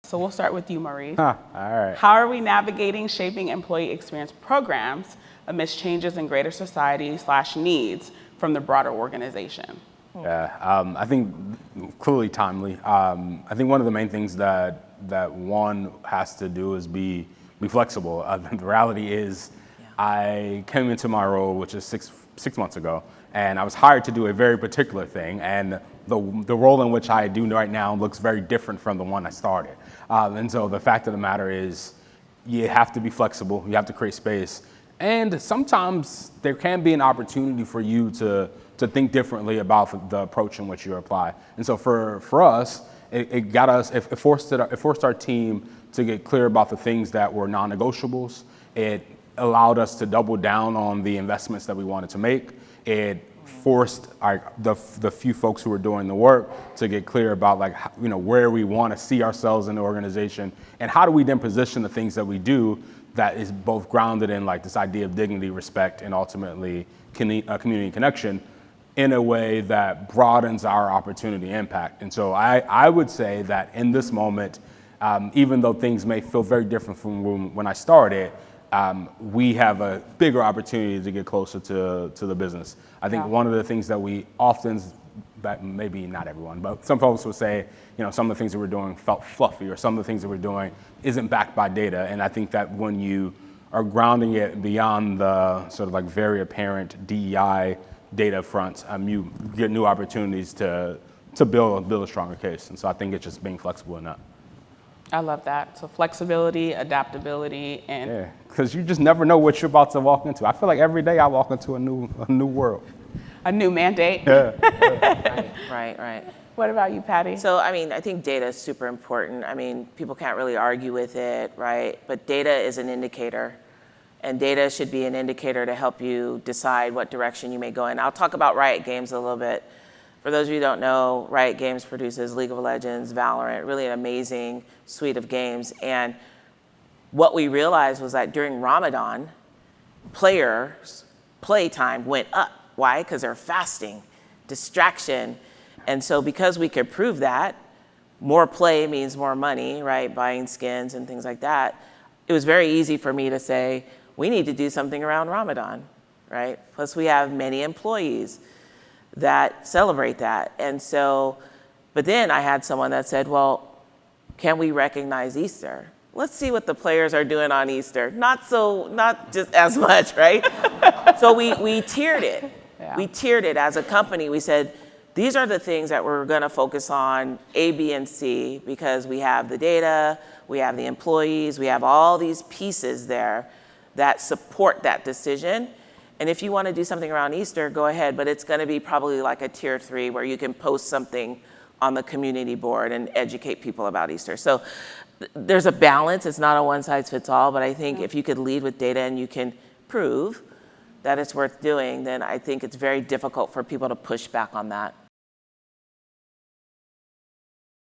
So we'll start with you, Maurice. All right. How are we navigating shaping employee experience programs amidst changes in greater society/needs from the broader organization? Yeah, I think clearly timely. I think one of the main things that one has to do is be flexible. The reality is, I came into my role, which is six months ago, and I was hired to do a very particular thing, and the role in which I do right now looks very different from the one I started. And so the fact of the matter is, you have to be flexible, you have to create space, and sometimes there can be an opportunity for you to think differently about the approach in which you apply. And so for us, it forced our team to get clear about the things that were non-negotiables. It allowed us to double down on the investments that we wanted to make. It forced the few folks who were doing the work to get clear about where we want to see ourselves in the organization, and how do we then position the things that we do that is both grounded in this idea of dignity, respect, and ultimately community connection in a way that broadens our opportunity impact. And so I would say that in this moment, even though things may feel very different from when I started, we have a bigger opportunity to get closer to the business. I think one of the things that we often, maybe not everyone, but some folks will say, some of the things that we're doing felt fluffy, or some of the things that we're doing isn't backed by data. And I think that when you are grounding it beyond the sort of very apparent DEI data fronts, you get new opportunities to build a stronger case. And so I think it's just being flexible in that. I love that. So flexibility, adaptability, and yeah, because you just never know what you're about to walk into. I feel like every day I walk into a new world, a new mandate. Yeah. Right. What about you, Patty? So, I think data is super important. People can't really argue with it, right? But data is an indicator, and data should be an indicator to help you decide what direction you may go in. I'll talk about Riot Games a little bit. For those of you who don't know, Riot Games produces League of Legends, Valorant, really an amazing suite of games. And what we realized was that during Ramadan, players' playtime went up. Why? Because they're fasting, distraction. And so because we could prove that, more play means more money, right? Buying skins and things like that. It was very easy for me to say, we need to do something around Ramadan, right? Plus we have many employees that celebrate that. And so, but then I had someone that said, well, can we recognize Easter? Let's see what the players are doing on Easter. Not just as much, right? So we tiered it. Yeah. We tiered it as a company. We said, these are the things that we're gonna focus on, A, B, and C, because we have the data, we have the employees, we have all these pieces there that support that decision. And if you want to do something around Easter, go ahead, but it's going to be probably like a tier 3 where you can post something on the community board and educate people about Easter. So there's a balance. It's not a one size fits all, but I think if you could lead with data and you can prove that it's worth doing, then I think it's very difficult for people to push back on that.